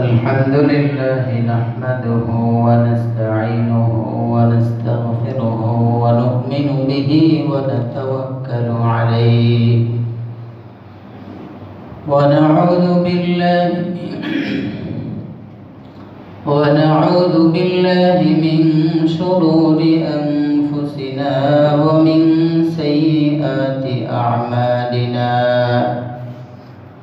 الحمد لله نحمده ونستعينه ونستغفره ونؤمن به ونتوكل عليه ونعوذ بالله من شرور أنفسنا ومن سيئات أعمالنا.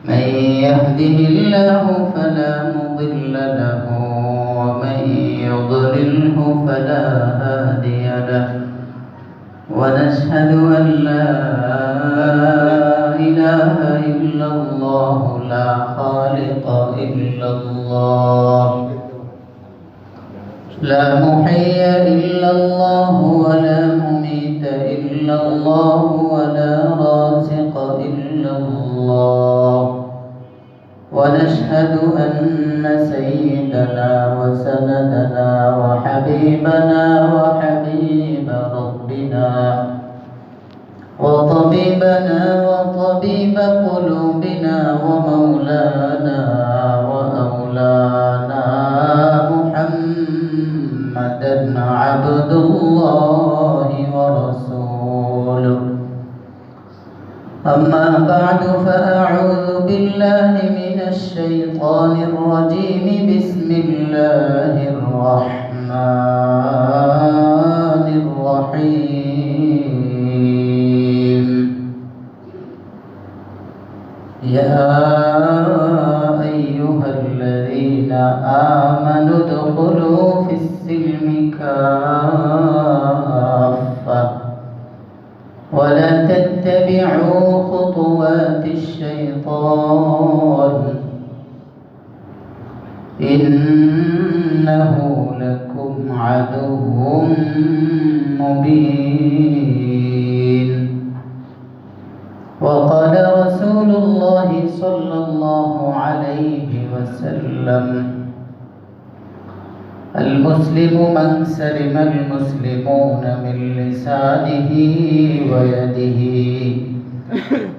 من يهده الله فلا مضل له ومن يضلله فلا هادي له. ونشهد أن لا إله إلا الله لا خالق إلا الله، لا محيي إلا الله ولا مميت إلا الله ولا رازق إلا الله. ونشهد أن سيدنا وسندنا وحبيبنا وحبيب ربنا وطبيبنا وطبيب قلوبنا ومولانا وأولانا محمدا عبد الله ورسوله. أما بعد فأعوذ بالله من الشيطان الرجيم. بسم الله الرحمن الرحيم. يا أيها الذين آمنوا ادخلوا في السلم كافة ولا تتبعوا خطوات الشيطان إنه لكم عدو مبين. وقال رسول الله صلى الله عليه وسلم: المسلم من سلم المسلمون من لسانه ويده،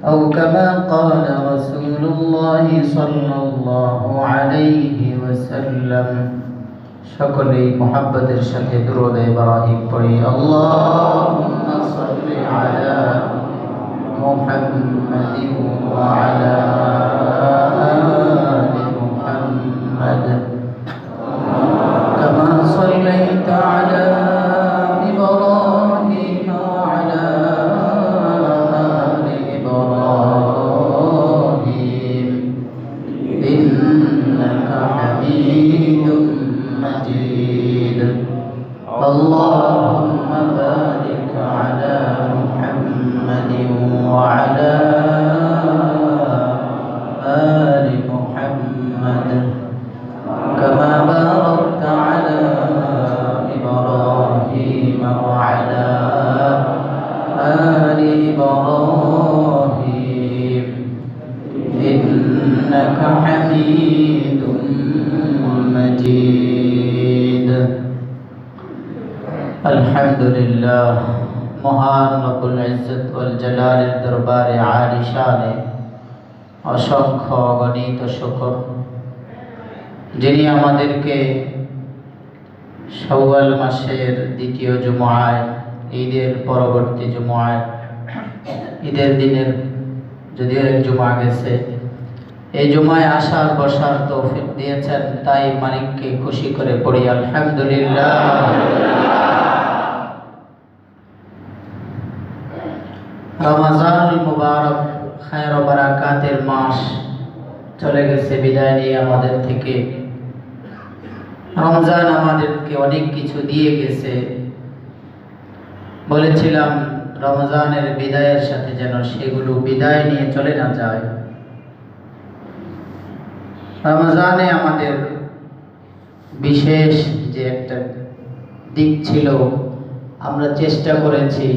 أو كما قال رسول الله صلى الله عليه وسلم. সকলেই মুহাব্বতের সাথে দুরূদ ইব্রাহিম পড়ি। আল্লাহুম্মা সাল্লি আলা মুহাম্মাদিন ওয়া আলা আলি মুহাম্মাদ كما صليت على إبراهيم وعلى آل إبراهيم إنك حميد مجيد. اللهم بارك على محمد وعلى آل محمد كما باركت على إبراهيم وعلى آل إبراهيم إنك حميد مجيد. الحمد لله। মহান রব্বুল ইজ্জত ওয়াল জালালের দরবারে আলিশানে অসংখ্য অগণিত শুকর, যিনি আমাদেরকে শাওয়াল মাসের দ্বিতীয় জুমআয়, ঈদের পরবর্তী জুমআয়, ঈদের দিনের যদিও এক জুমআ গেছে, এই জুমআয় আসার বসার তৌফিক দিয়েছেন, তাই মালিককে খুশি করে পড়ি আলহামদুলিল্লাহ। রমজানুল মুবারক খায়র ও বারাকাতের মাস চলে গেছে, বিদায় নিয়ে আমাদের থেকে। রমজান আমাদেরকে অনেক কিছু দিয়ে গেছে। বলেছিলাম রমজানের বিদায়ের সাথে যেন সেগুলো বিদায় নিয়ে চলে না যায়। রমজানে আমাদের বিশেষ যে একটা দিক ছিল, আমরা চেষ্টা করেছি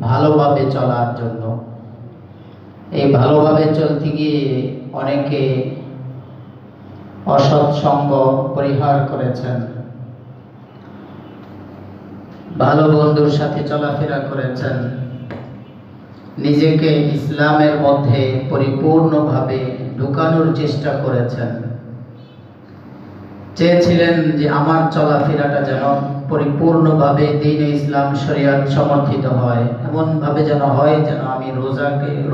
ভালোভাবে চলার জন্য। এই ভালোভাবে চলতে গিয়ে অনেকে অসৎ সঙ্গ পরিহার করেছেন, ভালো বন্ধুর সাথে চলাফেরা করেছেন, নিজেকে ইসলামের মধ্যে পরিপূর্ণভাবে ঢুকানোর চেষ্টা করেছেন। চেয়েছিলেন যে আমার চলাফেরাটা যেন পরিপূর্ণভাবে দ্বীন ইসলাম শরিয়ত সমর্থিত হয়, এমনভাবে যেন হয় যেন আমি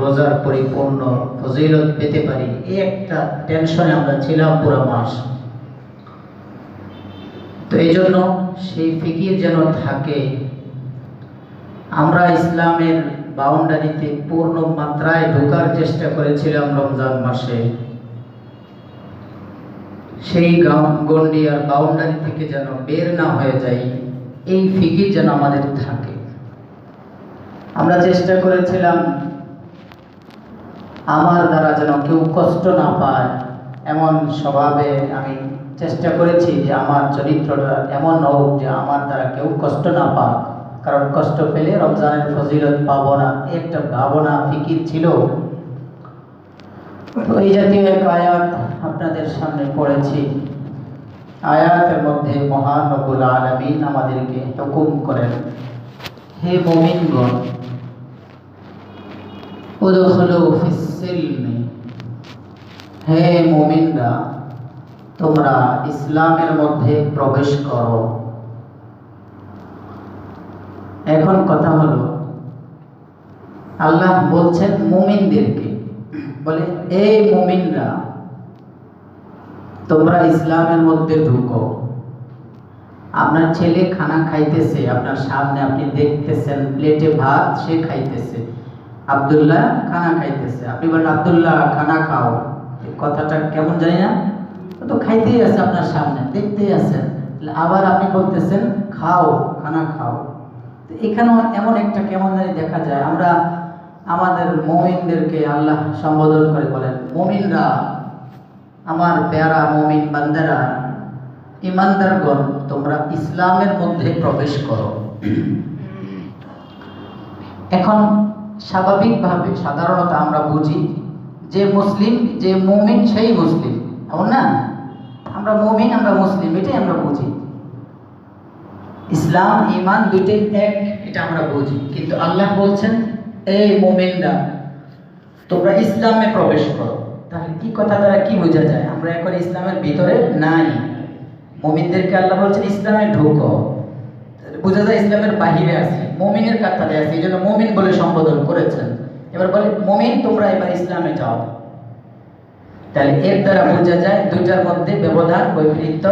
রোজার পরিপূর্ণ ফজিলত পেতে পারি। এই একটা টেনশনে আমরা ছিলাম পুরো মাস। তো এই জন্য সেই ফিকির যেন থাকে, আমরা ইসলামের বাউন্ডারিতে পূর্ণ মাত্রায় ঢোকার চেষ্টা করেছিলাম রমজান মাসে। সেই গণ্ডি আর বাউন্ডারি থেকে যেন বের না হয়ে যাই, এই ফিকির যেন আমাদের থাকে। আমরা চেষ্টা করেছিলাম আমার দ্বারা যেন কেউ কষ্ট না পায়, এমন স্বভাবে আমি চেষ্টা করেছি যে আমার চরিত্রটা এমন হোক যে আমার দ্বারা কেউ কষ্ট না পায়, কারণ কষ্ট পেলে রমজানের ফজিলত পাবো না, একটা ভাবনা ফিকির ছিল। তো এই জাতীয় এক আয়াত আপনাদের সামনে পড়েছি। আয়াতের মধ্যে মহান রব্বুল আলামিন আমাদেরকে হুকুম করেন, হে মুমিনগণ, উদখুলু ফিস সিলমি, হে মুমিনরা তোমরা ইসলামের মধ্যে প্রবেশ করো। এখন কথা হলো, আল্লাহ বলছেন মুমিনদেরকে, বলে এই মুমিনরা তোমরা ইসলামের মধ্যে ঢুকো। আপনার ছেলে খানা খাইতেছে আপনার সামনে, আপনি দেখতেছেন প্লেটে ভাত সে খাইতেছে, আব্দুল্লাহ খানা খাইতেছে, আপনি বলেন আব্দুল্লাহ খানা খাও। কথাটা কেমন জানি না, তো খাইতেই আছে আপনার সামনে, দেখতেই আছেন, আবার আপনি বলতেছেন খাও, খানা খাও। তো এখানেও এমন একটা কেমন জানি দেখা যায়, আমরা আমাদের মুমিনদেরকে আল্লাহ সম্বোধন করে বলেন, মুমিনরা, আমার প্যারা মুমিন বান্দারা, ইমানদারগণ, তোমরা ইসলামের মধ্যে প্রবেশ করো। এখন স্বাভাবিকভাবে সাধারণত আমরা বুঝি যে মুসলিম, যে মুমিন সেই মুসলিম, এমন না? আমরা মুমিন, আমরা মুসলিম, এটাই আমরা বুঝি। ইসলাম ঈমান দুইটাই এক, এটা আমরা বুঝি। কিন্তু আল্লাহ বলছেন এই মুমিনরা তোমরা ইসলামে প্রবেশ করো। তাহলে কি কথা দ্বারা কি বোঝা যায়? আমরা এখন ইসলামের ভিতরে নাই, মুমিনদেরকে আল্লাহ বলছেন ইসলামে ঢুকো, বোঝা যায় ইসলামের বাহিরে আছে, মুমিনের কাতারে আছে, এই জন্য মুমিন বলে সম্বোধন করেছেন। এবার বলে মুমিন তোমরা এবার ইসলামে যাও। তাহলে এর দ্বারা বোঝা যায় দুইটার মধ্যে ব্যবধান, বৈপরীত্য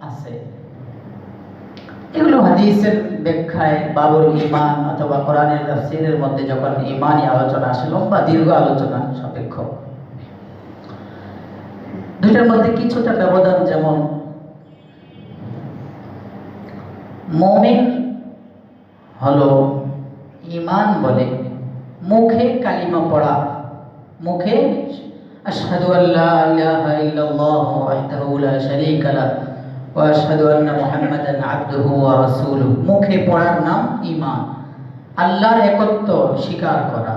আছে। এগুলো হাদিসের ব্যাখ্যায়, বাবুল ঈমান অথবা কোরআনের তাফসীরের মধ্যে যখন ঈমানি আলোচনা আসে, লম্বা দীর্ঘ আলোচনা সাপেক্ষ, দুইটার মধ্যে কিছুটা ব্যবধান। যেমন মুমিন হলো ঈমান বলে মুখে কালিমা পড়া, মুখে আশহাদু আল্লা ইলাহা ইল্লাল্লাহু ওয়াহদাহু লা শারীকা লাহু ওয়া আশহাদু আন্না মুহাম্মাদান আবদুহু ওয়া রাসূলুহু, মুখে পড়ার নাম ঈমান। আল্লাহর একত্ব স্বীকার করা,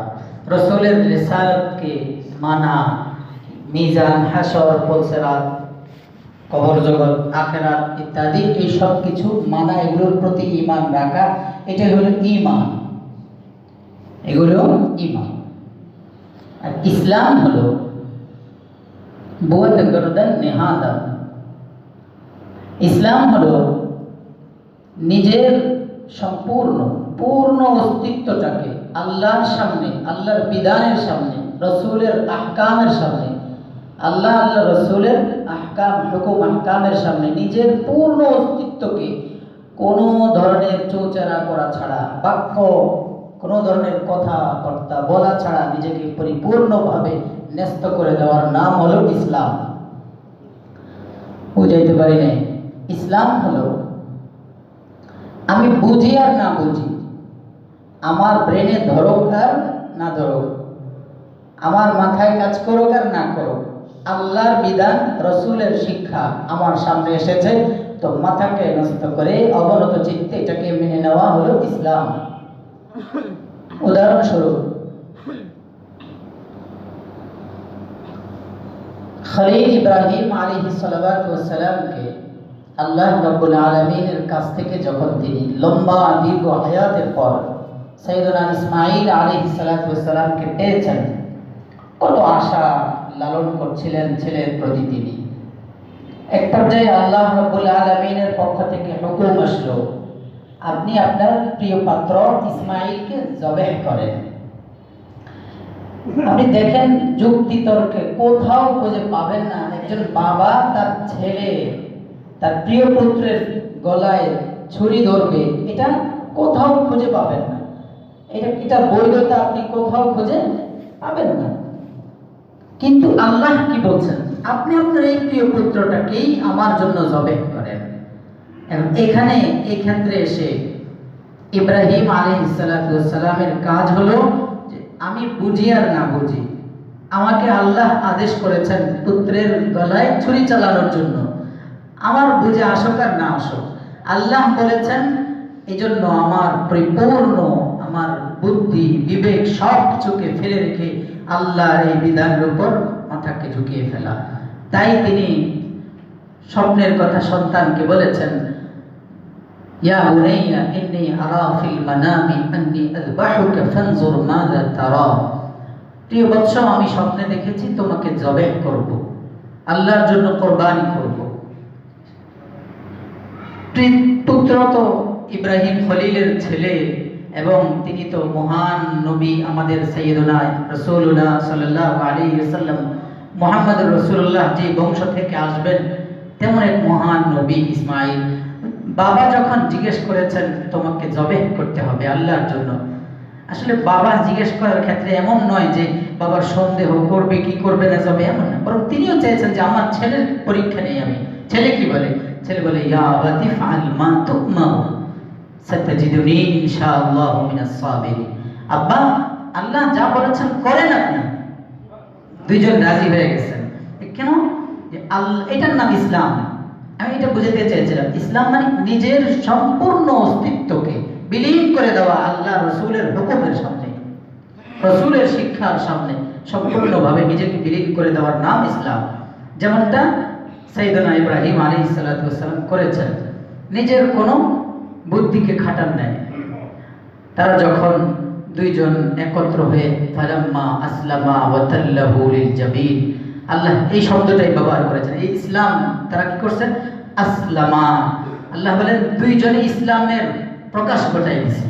রাসূলের রিসালাতকে মানা, মিজান, হাসর, পুলসিরাত, কবর জগৎ, আখিরাত ইত্যাদি এই সব কিছু মানা, এগুলোর প্রতি ঈমান রাখা, এটা হলো ঈমান, এগুলো ঈমান। আর ইসলাম হলো বুয়াত গরদান নেহাদা, ইসলাম হলো নিজের পূর্ণ অস্তিত্বটাকে আল্লাহর সামনে, আল্লাহর বিধানের সামনে, রাসূলের আহকামের সামনে, আল্লাহ রাসূলের আহকাম, হুকুম আহকামের সামনে নিজের পূর্ণ অস্তিত্বকে কোনো ধরনের চৌচারা করা ছাড়া, বাক্য কোনো ধরনের কথাবার্তা বলা ছাড়া নিজেকে পরিপূর্ণভাবে ন্যস্ত করে দেওয়ার নাম হলো ইসলাম। বুঝাইতে পারি নাই? ইসলাম হলো আমি বুঝি আর না বুঝি, আমার ব্রেনে ধরুক আর না ধরুক, আমার মাথায় কাজ করুক আর না করুক, আল্লাহর বিধান, রাসূলের শিক্ষা আমার সামনে এসেছে, তো মাথাকে নষ্ট করে অবনত চিত্তে এটাকে মেনে নেওয়া হলো ইসলাম। উদাহরণস্বরূপ খলিল ইব্রাহিম আলাইহিস সালাতু ওয়াস সালামকে আল্লাহ রাব্বুল আলামিনের কাছ থেকে যখন তিনি লম্বা দীর্ঘ হায়াতের পর সাইয়েদনা ইসমাঈল আলাইহিস সালাতু ওয়াস সালামকে পেয়েছেন, কত আশা লালন করছিলেন ছেলের প্রতি তিনি। এক পর্যায়ে আল্লাহ রাব্বুল আলামিনের পক্ষ থেকে হুকুম আসলো, আপনি আপনার প্রিয় পাত্র ইসমাঈলকে জবেহ করেন। আপনি দেখেন যুক্তি তর্কে কোথাও খুঁজে পাবেন না একজন বাবা তার ছেলে তার প্রিয় পুত্রের গলায় ছুরি ধরবে, এটা কোথাও খুঁজে পাবেন না। এটা বৈধতা আপনি কোথাও খুঁজে পাবেন না। কিন্তু আল্লাহ কি বলছেন, আপনি আপনার এই প্রিয় পুত্রটাকেই আমার জন্য জবেহ করেন। এখানে এই ক্ষেত্রে এসে ইব্রাহিম আলাইহিস সালাতু ওয়াস সালামের কাজ হলো যে আমি বুঝি আর না বুঝি, আমাকে আল্লাহ আদেশ করেছেন পুত্রের গলায় ছুরি চালানোর জন্য, আমার বুঝে আসুক আর না আসুক, আল্লাহ বলেছেন, এজন্য আমার পরিপূর্ণ আমার বুদ্ধি বিবেক সব কিছুকে ফেলে রেখে আল্লাহর এই বিধানের উপর মাথাকে ঝুঁকিয়ে ফেলা। তাই তিনি স্বপ্নের কথা সন্তানকে বলেছেন, ইয়া বুনাইয়া ইন্নী আরা ফিল মানামি আন্নী আযবাহুকা ফানজুর মাযা তারা। প্রিয় বৎস, আমি স্বপ্নে দেখেছি তোমাকে জবেহ করব, আল্লাহর জন্য কুরবানি করব। পুত্র তো ইব্রাহিম খলিলের ছেলে এবং তিনি তো মহান নবী আমাদের সাইয়েদনা রাসূলুল্লাহ সাল্লাল্লাহু আলাইহি ওয়াসাল্লাম মুহাম্মদুর রাসূলুল্লাহ যে বংশ থেকে আসবেন তেমন এক মহান নবী ইসমাঈল। বাবা যখন জিজ্ঞেস করেছেন তোমাকে জবেহ করতে হবে আল্লাহর জন্য, আসলে বাবা জিজ্ঞেস করার ক্ষেত্রে এমন নয় যে বাবার সন্দেহ করবে কি করবে না যাবে এমন না, বরং তিনিও চেয়েছেন যে আমার ছেলের পরীক্ষা নেই আমি। ছেলে কি বলে? ছেলে বলে ইয়া আবাতি ফাআল মা তু'মার সাতাজিদুনি ইনশাআল্লাহু মিনাস সাবিরিন। আব্বা, আল্লাহ যা বলেছেন করেন আপনি। দুইজন রাজি হয়ে গেছেন। কেন? যে এটার নাম ইসলাম। আমি এটা বুঝাতে চেয়েছিলাম, ইসলাম মানে নিজের সম্পূর্ণ অস্তিত্বকে বিলীন করে দেওয়া আল্লাহ রসুলের হুকুমের সামনে, রসুলের শিক্ষার সামনে সম্পূর্ণভাবে নিজেকে বিলীন করে দেওয়ার নাম ইসলাম। যেমনটা সাইয়েদনা ইব্রাহিম আলাইহিস সালাতু ওয়াস সালাম করেছেন, নিজের কোনো বুদ্ধিকে খাটান নাই। তারা যখন দুইজন একত্র হয়ে ফালাম্মা আসলামা ওয়া তাল্লাহু লিল জাবিন, আল্লাহ এই শব্দটাই ব্যবহার করেছেন। এই ইসলাম তারা কি করছেন? আসলামা। আল্লাহ বলেন দুইজনে ইসলামের প্রকাশ ঘটাইছে,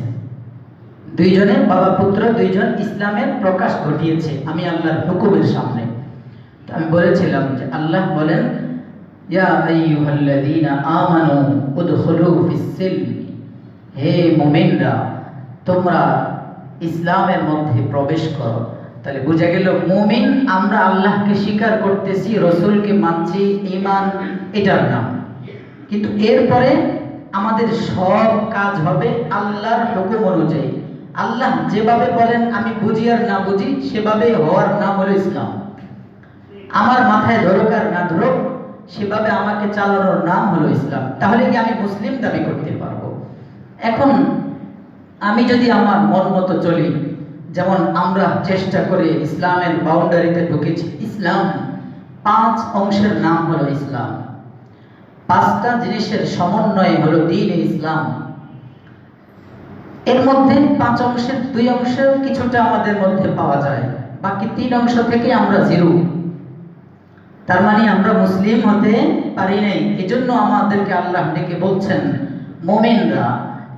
দুইজনে বাবা পুত্র দুইজন ইসলামের প্রকাশ ঘটিয়েছে আমি আল্লাহর হুকুমের সামনে। আমি বলেছিলাম যে আল্লাহ বলেন ইয়া আইয়ুহাল্লাযীনা আমানু উদখুলু ফিস-সিলমি, হে মুমিনরা তোমরা ইসলামের মধ্যে প্রবেশ করো। তাহলে বোঝা গেল মুমিন আমরা আল্লাহকে স্বীকার করতেছি, রসুলকে মানছি, ঈমান এটার নাম। কিন্তু এরপরে আমাদের সব কাজ হবে আল্লাহর হুকুম অনুযায়ী। আল্লাহ যেভাবে বলেন আমি বুঝি আর না বুঝি সেভাবে হওয়ার নাম হলো ইসলাম। আমার মাথায় ধরুক আর না ধরুক সেভাবে আমাকে চালানোর নাম হলো ইসলাম। তাহলে কি আমি মুসলিম দাবি করতে পারবো? এখন আমি যদি আমার মন মতো চলি, যেমন আমরা চেষ্টা করে ইসলামের বাউন্ডারিতে ঢুকেছি, ইসলাম 5 অংশের নাম হলো ইসলাম, 5টা জিনিসের সমন্বয় হলো দ্বীন ইসলাম। এর মধ্যে 5 অংশের 2 অংশ কিছুটা আমাদের মধ্যে পাওয়া যায়, বাকি 3 অংশ থেকে আমরা জিরো। তার মানে আমরা মুসলিম হতে পারি নাই। এজন্য আমাদেরকে আল্লাহ ডেকে বলছেন মুমিনরা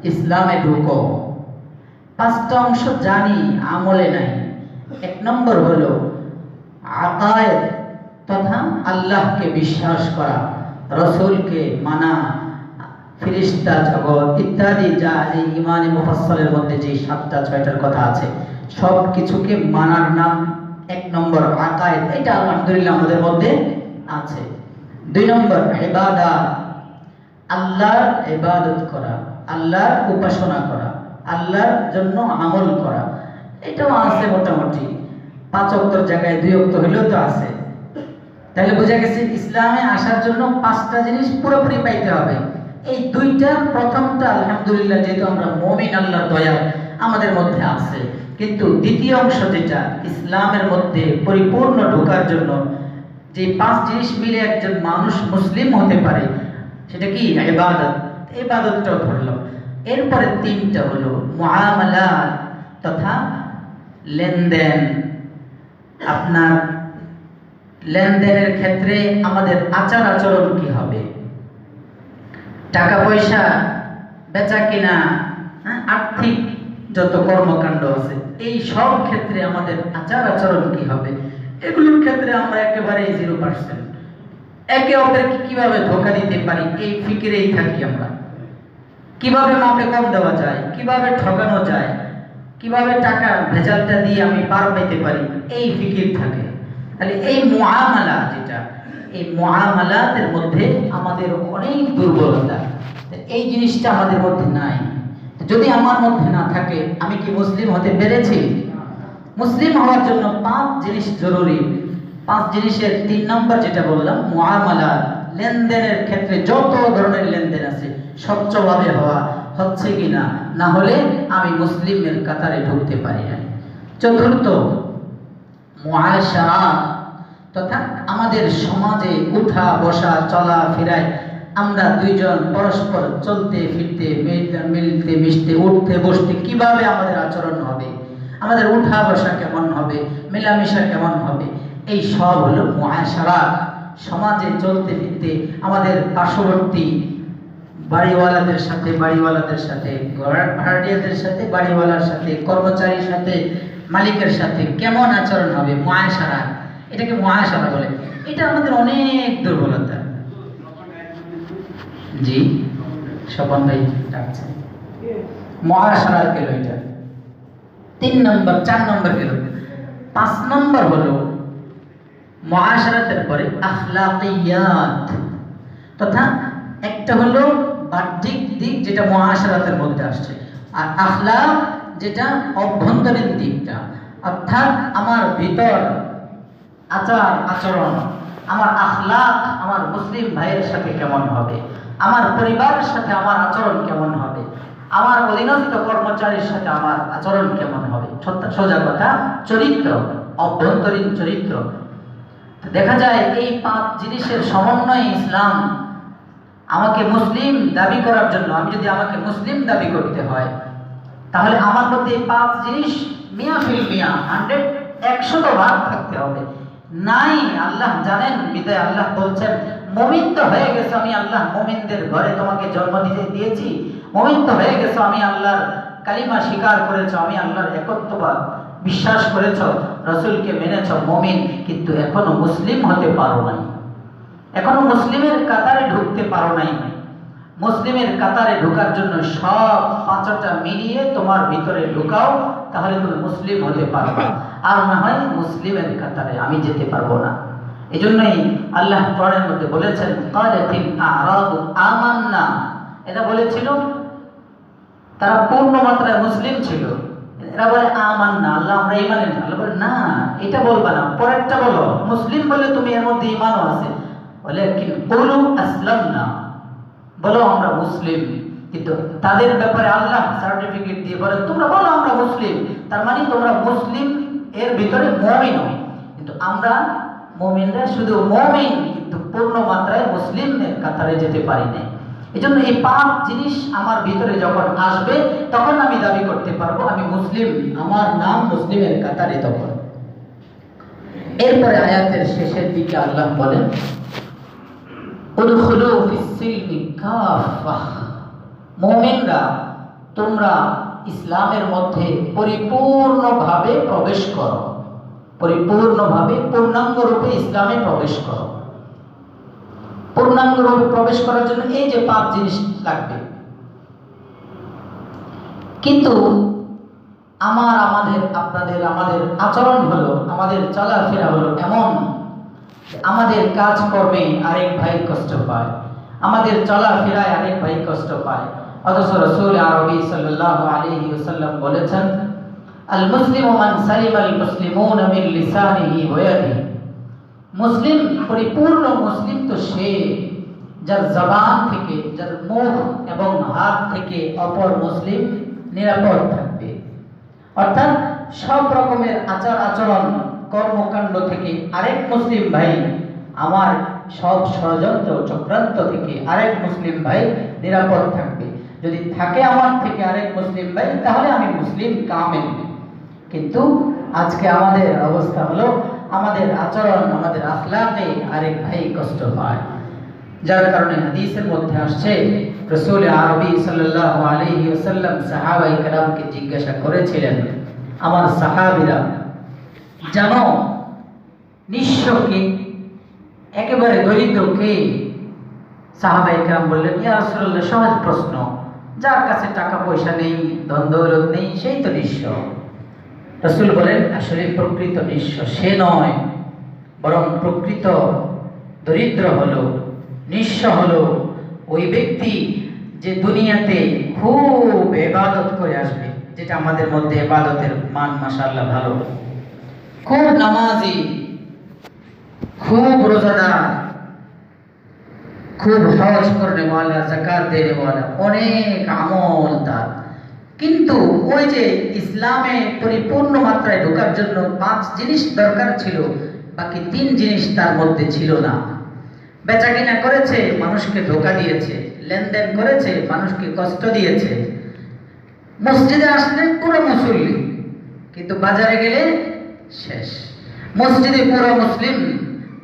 ইসলামে ঢুকো। 5টা অংশ জানি, আমলে নাই। 1 নম্বর হলো আকায়েদ তথা আল্লাহকে বিশ্বাস করা, রসুলকে মানা, ফেরেশতা জগৎ ইত্যাদি যা এই ইমানে মুফাসসালের মধ্যে যে 7টা 6টার কথা আছে সব কিছুকে মানার নাম 1 নম্বর আকায়েদ। এটা আলহামদুলিল্লাহ আমাদের মধ্যে আছে। 2 নম্বর ইবাদত, আল্লাহর ইবাদত করা, আল্লাহর উপাসনা করা, আল্লাহর জন্য আমল করা। এটাও আছে মোটামুটি 5 ওয়াক্তের জায়গায় 2 ওয়াক্ত হলেও তো আছে। তাহলে বোঝা গেছে ইসলামে আসার জন্য 5টা জিনিস পুরোপুরি পাইতে হবে। এই 2টার প্রথমটা আলহামদুলিল্লাহ যেহেতু আমরা মুমিন আল্লাহর দয়া আমাদের মধ্যে আছে, কিন্তু দ্বিতীয় অংশ যেটা ইসলামের মধ্যে পরিপূর্ণ ঢোকার জন্য যে 5 জিনিস মিলে একজন মানুষ মুসলিম হতে পারে সেটা কি? ইবাদত। ইবাদতটাও ধরলাম। এরপরে 3টা হলো মুআমালাত, তথা লেনদেন। আপনার লেনদেনের ক্ষেত্রে আমাদের আচার আচরণ কি হবে, টাকা পয়সা বেচা কিনা, আর্থিক যত কর্মকাণ্ড আছে এই সব ক্ষেত্রে আমাদের আচার আচরণ কি হবে, এগুলোর ক্ষেত্রে আমরা একেবারে 0%। একে অপরকে কিভাবে ধোঁকা দিতে পারি এই ফিকিরেই থাকি আমরা। কিভাবে মাপে কম দেওয়া যায়, কিভাবে ঠকানো যায়, কিভাবে টাকা ভেজালটা দিয়ে আমি পার পাইতে পারি, এই ফিকির থাকে। তাহলে এই মুআমালা যেটা, এই মুআমালাতের মধ্যে আমাদের অনেক দুর্বলতা। এই জিনিসটা আমাদের মধ্যে নাই। যদি আমার মধ্যে না থাকে আমি কি মুসলিম হতে পেরেছি? মুসলিম হওয়ার জন্য 5 জিনিস জরুরি। 5 জিনিসের 3 নম্বর যেটা বললাম, মুআমালা, লেনদেনের ক্ষেত্রে যত ধরনের লেনদেন আছে স্বচ্ছভাবে হওয়া, হচ্ছে কিনা, না হলে আমি মুসলিমের কাতারে ঢুকতে পারি না। চতুর্থ, মুআশারা, তথা আমাদের সমাজে উঠা বসা চলা ফেরায় আমরা দুইজন পরস্পর চলতে ফিরতে মিলতে মিশতে উঠতে বসতে কিভাবে আমাদের আচরণ হবে, আমাদের উঠা বসা কেমন হবে, মেলামেশা কেমন হবে, এই সব হলো মুআশারা। সমাজে চলতে ফিরতে আমাদের পার্শ্ববর্তী বাড়িওয়ালাদের সাথে ভাড়াটিয়াদের সাথে, বাড়িওয়ালার সাথে, কর্মচারীর সাথে, মালিকের সাথে কেমন আচরণ হবে, মুআশারা। এটাকে মুআশারা বলে। এটা আমাদের অনেক দুর্বলতা। জি, স্বপন ভাই ডাকছে। মুআশারার গেল এটা 3 নম্বর। 4 নম্বর গেল। 5 নম্বর হলো মুআশারাতের পরে আখলাকিয়াত, তথা একটা হলো বাহ্যিক দিক যেটা মুআশারাতের মধ্যে আসছে, আর আখলাক যেটা অভ্যন্তরীণ দিকটা, অর্থাৎ আমার ভিতর আচার আচরণ, আমার আখলাক আমার মুসলিম ভাইয়ের সাথে কেমন হবে, আমার পরিবারের সাথে আমার আচরণ কেমন হবে, আমার অধীনস্থ কর্মচারীর সাথে আমার আচরণ কেমন হবে। সোজা কথা, চরিত্র, অভ্যন্তরীণ চরিত্র। দেখা যায় এই 5 জিনিসের সমন্বয়ে ইসলাম আমাকে মুসলিম দাবি করার জন্য, আমি যদি আমাকে মুসলিম দাবি করতে হয় তাহলে আমার মধ্যে 5 জিনিস 100% থাকতে হবে। নাই, আল্লাহ জানেন, বিদায় আল্লাহ বলছেন মুমিন তো হয়ে গেছো, আমি আল্লাহ মুমিনদের ঘরে তোমাকে জন্ম দিয়েছি, মুমিন তো হয়ে গেছো, আমি আল্লাহর কালিমা স্বীকার করেছো, আমি আল্লাহর একত্ববাদ বিশ্বাস করেছো, রাসূলকে মেনেছো, মুমিন, কিন্তু এখনো মুসলিম হতে পারো নাই, এখনো মুসলিমের কাতারে ঢুকতে পারো নাই। মুসলিমের কাতারে ঢোকার জন্য সব 5টা মিলিয়ে তোমার ভিতরে ঢুকাও, তাহলে তুমি মুসলিম হতে পারবে। আর না হয় মুসলিমের কাতারে আমি যেতে পারবো না। এজন্যই আল্লাহ কোরআনের মধ্যে বলেছেন ক্বালাতিল আ'রাবু আমান্না, এটা বলেছিল তারা পূর্ণ মাত্রায় মুসলিম ছিল, এরা বলে আমান্না, আল্লাহ আমরা ঈমান এনেছি। আল্লাহ বলে না, এটা বলবা না, পরেরটা বলো। মুসলিম বলে তুমি এর মধ্যে ঈমানও আছে, বলে কি কুলু আসলামনা, বলো আমরা মুসলিম। কিন্তু তাদের ব্যাপারে আল্লাহ সার্টিফিকেট দিয়ে বলেন তোমরা বলো আমরা মুসলিম, তার মানে তোমরা মুসলিম এর ভিতরে মুমিনও। কিন্তু আমরা মুমিনরা শুধু মুমিন, কিন্তু পূর্ণ মাত্রায় মুসলিমের কাতারে যেতে পারি না। এজন্য এই 5 জিনিস আমার ভিতরে যখন আসবে তখন আমি দাবি করতে পারবো আমি মুসলিম, আমার নাম মুসলিমের কাতারে তখন। এরপরে আয়াতের শেষের দিকে আল্লাহ বলেন উদখুলু ফিস-সিলমি কাফাহ, মুমিনরা তোমরা ইসলামের মধ্যে পরিপূর্ণভাবে প্রবেশ করো, পরিপূর্ণভাবে পূর্ণাঙ্গ রূপে ইসলামে প্রবেশ করো। পূর্ণাঙ্গ রূপে প্রবেশ করার জন্য এই যে 5 জিনিস লাগবে। কিন্তু আমাদের আচরণ হলো, আমাদের চলাফেরা হলো এমন, আমাদের কাজ কর্মে আরেক ভাই কষ্ট পায়, আমাদের চলাফেরায় আরেক ভাই কষ্ট পায়। অথচ রাসূল আরবি সাল্লাল্লাহু আলাইহি ওয়াসাল্লাম বলেছেন আল মুসলিমু মান সালিমাল মুসলিমুনা মিন লিসানিহি ওয়া ইয়াদিহি, মুসলিম, পরিপূর্ণ মুসলিম তো সে যার জবান থেকে, যার মুখ এবং হাত থেকে অপর মুসলিম নিরাপদ থাকবে। অর্থাৎ সব রকমের আচার আচরণ কর্মকাণ্ড থেকে আরেক মুসলিম ভাই, আমার সব ষড়যন্ত্র চক্রান্ত থেকে আরেক মুসলিম ভাই নিরাপদ থাকবে। যদি থাকে আমার থেকে আরেক মুসলিম ভাই, তাহলে আমি মুসলিম কামেল। কিন্তু আজকে আমাদের অবস্থা হলো আমাদের আচরণ, আমাদের আখলাকে আরেক ভাই কষ্ট পায়, যার কারণে হাদিসের মধ্যে আসছে রাসূল আরবি সাল্লাল্লাহু আলাইহি ওয়াসাল্লাম সাহাবায়ে কেরামকে জিজ্ঞাসা করেছিলেন, আমার সাহাবীরা জানো নিঃস্ব কে, একেবারে দরিদ্র কে? সাহাবায়ে কেরাম বললেন, ইয়া রাসূলুল্লাহ, সহজ প্রশ্ন, যার কাছে টাকা পয়সা নেই, ধন দৌলত নেই, সেই তো নিঃস্ব। রাসূল বলেন, আসলে প্রকৃত নিঃস্ব সে নয়, বরং প্রকৃত দরিদ্র হলো, নিঃস্ব হলো ওই ব্যক্তি যে দুনিয়াতে খুব ইবাদত করে আসবে, যেটা আমাদের মধ্যে ইবাদতের মান মাশাআল্লাহ ভালো, খুব নামাজি, খুব রোজাদার, খুব হজ করনে ওয়ালা, যাকাত দেনে ওয়ালা, অনেক আমল তার, কিন্তু ওই যে ইসলামে পরিপূর্ণ মাত্রায় ঢোকার জন্য 5 জিনিস দরকার ছিল, বাকি 3 জিনিস তার মধ্যে ছিল না। বেচাকিনা করেছে, মানুষকে ধোঁকা দিয়েছে, লেনদেন করেছে, মানুষকে কষ্ট দিয়েছে, মসজিদে আসলে পুরো মুসল্লি, কিন্তু বাজারে গেলে শেষ। মসজিদে পুরো মুসলিম,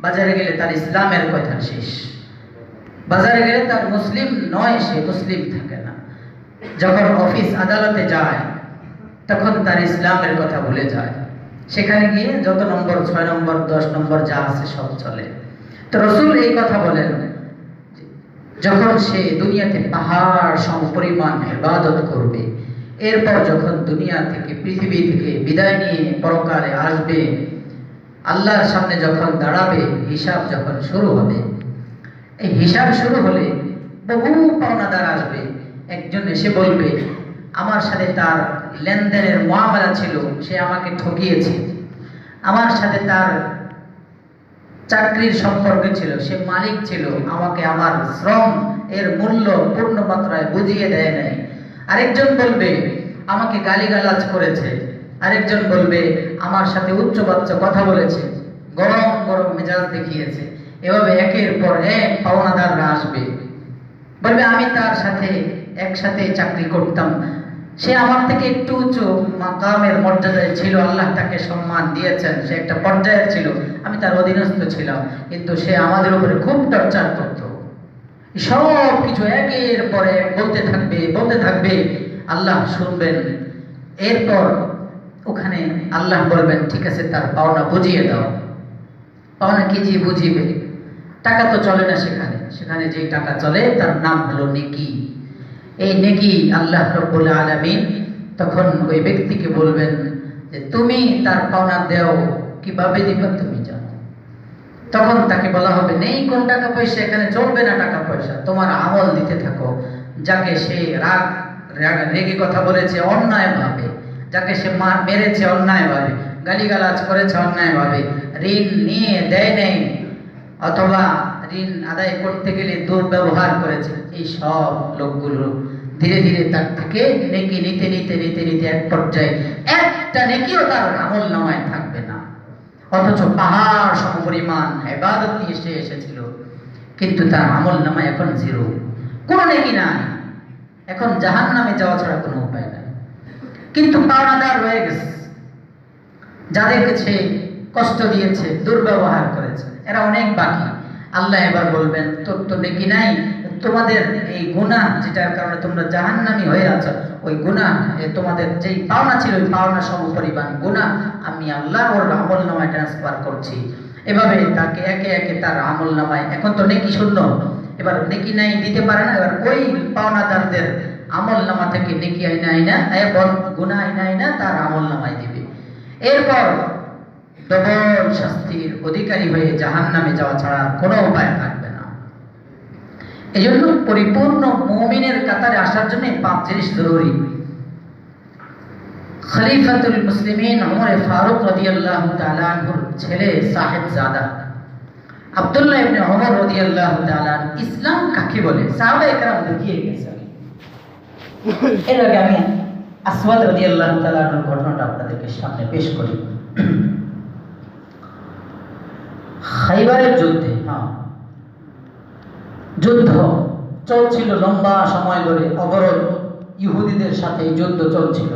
বাজারে গেলে তার ইসলামের কথা শেষ। বাজারে গেলে তার মুসলিম নয়, সে মুসলিম থাকে না। যখন অফিস আদালতে যায় তখন তার ইসলামের কথা ভুলে যায়, সেখানে গিয়ে যত নম্বর 6 নম্বর 10 নম্বর যা আছে সব চলে। তো রাসূল এই কথা বলেন, যখন সে দুনিয়াতে পাহাড় সমপরিমাণ ইবাদত করবে, এরপর যখন দুনিয়া থেকে, পৃথিবী থেকে বিদায় নিয়ে পরকালে আসবে, আল্লাহর সামনে যখন দাঁড়াবে, হিসাব যখন শুরু হবে, এই হিসাব শুরু হলে বহু পাওনাদার আসবে। একজন এসে বলবে, আমার সাথে তার লেনদেনের মুআমালা ছিল, সে আমাকে ঠকিয়েছে, আমার সাথে তার চাকরির সম্পর্ক ছিল, সে মালিক ছিল, আমাকে আমার শ্রম এর মূল্য পূর্ণ মাত্রায় বুঝিয়ে দেয় নাই। আরেকজন বলবে, আমাকে গালিগালাজ করেছে। আরেকজন বলবে, আমার সাথে উচ্চবাচ্য কথা বলেছে, গরম গরম মেজাজ দেখিয়েছে। এভাবে একের পর এক পাওনাদাররা আসবে, বলবে, আমি তার সাথে একসাথে চাকরি করতাম, সে আমার থেকে একটু উঁচু মাকামের মর্যাদায় ছিল, আল্লাহ তাকে সম্মান দিয়েছেন, সে একটা পর্যায়ের ছিল, আমি তার অধীনস্থ ছিলাম, কিন্তু সে আমাদের উপরে খুব টর্চার করত। সব কিছু একের পরে বলতে থাকবে, বলতে থাকবে, আল্লাহ শুনবেন। এরপর ওখানে আল্লাহ বলবেন, ঠিক আছে, তার পাওনা বুঝিয়ে দাও। পাওনা কি যে বুঝিবে? টাকা তো চলে না সেখানে, সেখানে যে টাকা চলে তার নাম হলো নেকি। এই নেকি আল্লাহ রাব্বুল আলামিন তখন ওই ব্যক্তিকে বলবেন যে তুমি তার পাওনা দাও, কিভাবে দিবা তুমি জানো। তখন তাকে বলা হবে, নেই কোন টাকা পয়সা, এখানে চলবে না টাকা পয়সা, তোমার আমল দিতে থাকো। যাকে সে রেগে কথা বলেছে অন্যায়ভাবে, যাকে সে মেরেছে অন্যায়ভাবে, গালিগালাজ করেছে অন্যায়ভাবে, ঋণ নিয়ে দেয় নেই, অথবা ঋণ আদায় করতে গেলে দুর্ব্যবহার করেছে, এই সব লোকগুলো ধীরে ধীরে তার থেকে নেকি নিতে নিতে নিতে নিতে এক পর্যায়ে একটা নেকিও তার আমল নামায় থাকবে না। অথচ পাহাড় সমপরিমাণ ইবাদত নিয়ে সে এসেছিল, কিন্তু তার আমল নামায় এখন 0, কোনো নেকি নাই, এখন জাহান্নামে যাওয়া ছাড়া কোনো উপায় নাই। কিন্তু পাওনাদার রয়ে গেছে, যাদেরকে সে কষ্ট দিয়েছে, দুর্ব্যবহার করেছে, এরা অনেক বাকি। আল্লাহ এবার বলবেন, তোর তো নেকি নাই, তোমাদের এই গুনাহ যেটার কারণে তোমরা জাহান্নামী হয়ে আছো, ওই গুনাহ, তোমাদের যেই পাওনা ছিল ওই পাওনা সমপরিমাণ গুনাহ আমি আল্লাহ ওর আমল নামায় ট্রান্সফার করছি। এভাবে তাকে একে একে তার আমল নামায়, এখন তো নেকি শূন্য, এবার নেকি নাই, দিতে পারে না, এবার ওই পাওনাদারদের আমল নামা থেকে নেকি আইনা এবং গুনাহ আইনা তার আমল নামায় দিবে। এরপর ডবল শাস্তির অধিকারী হয়ে জাহান্নামে যাওয়া ছাড়া কোনো উপায় থাকবে না। এই জন্য পরিপূর্ণ মুমিনের কাতারে আসার জন্য 5 জিনিস জরুরি। খলিফাতুল মুসলিমিন ওমর ফারুক রাদিয়াল্লাহু তাআলা আনহুর ছেলে সাহেবজাদা আব্দুল্লাহ ইবনে ওমর রাদিয়াল্লাহু তাআলা, ইসলাম কাকে বলে সাহাবায়ে কেরাম দেখিয়ে গেছেন। এর আগে আমি আসওয়াদ রাদিয়াল্লাহু তাআলা আনহুর ঘটনাটা আপনাদেরকে সামনে পেশ করি। খাইবারের যুদ্ধে, যুদ্ধ চলছিল লম্বা সময় ধরে, অবরোধ, ইহুদিদের সাথে যুদ্ধ চলছিল।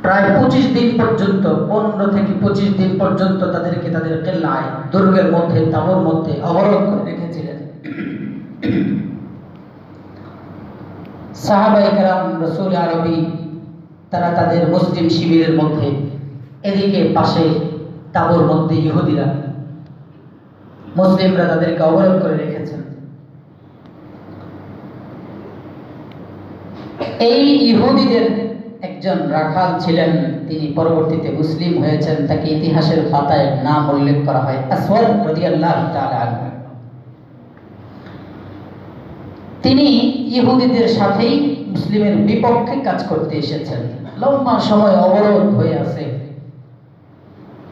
প্রায় 25 দিন পর্যন্ত, 15 থেকে 25 দিন পর্যন্ত তাদেরকে তাদের কেল্লায়, দুর্গের মধ্যে, তাঁবুর মধ্যে অবরোধ করে রেখেছিলেন। সাহাবায়ে কেরাম, রাসূল আরবি, তারা তাদের মুসলিম শিবিরের মধ্যে, এদিকে পাশে তাঁবুর মধ্যে ইহুদিরা, মুসলিমরা তাদেরকে অবরোধ করে রেখেছেন। এই ইহুদিদের একজন রাখাল ছিলেন, তিনি পরবর্তীতে মুসলিম হয়েছেন, তাকে ইতিহাসের পাতায় নাম উল্লেখ করা হয় আসওয়াদ রাদিয়াল্লাহু তাআলা আনহু। তিনি ইহুদিদের সাথেই মুসলিমের বিপক্ষে কাজ করতে এসেছেন। লম্বা সময় অবরোধ হয়ে আছে,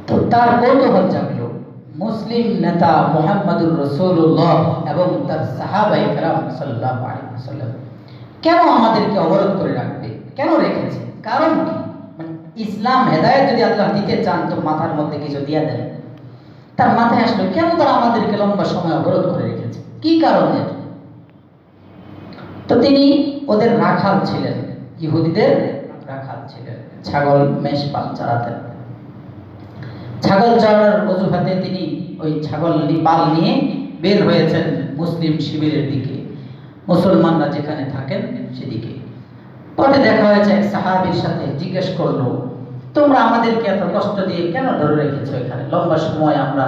তো তার কৌতূহল জাগলো, মুসলিম নেতা মুহাম্মদুর রাসূলুল্লাহ এবং তার সাহাবায়ে কেরাম সাল্লাল্লাহু আলাইহি ওয়াসাল্লাম কেন আমাদেরকে অবরোধ করে রাখবে, কেন রেখেছে, কারণ কি? মানে ইসলাম হেদায়েত যদি আল্লাহ দিতে চান তো মাথার মধ্যে কিছু দিয়ে দেন। তার মাথায় আসলো কেন তারা আমাদেরকে লম্বা সময় অবরোধ করে রেখেছে, কি কারণে? তো তিনি ওদের রাখাল ছিলেন, ইহুদিদের রাখাল ছিলেন, ছাগল মেষ পাল চালাতেন। ছাগল চড়ানোর অজুহাতে তিনি ওই ছাগল পাল নিয়ে বের হয়েছেন মুসলিম শিবিরের দিকে, মুসলমানরা যেখানে থাকেন সেদিকে। পথে দেখা হয়েছে এক সাহাবীর সাথে, জিজ্ঞেস করলো, তোমরা আমাদেরকে এত কষ্ট দিয়ে কেন ধরে রেখেছো এখানে, লম্বা সময় আমরা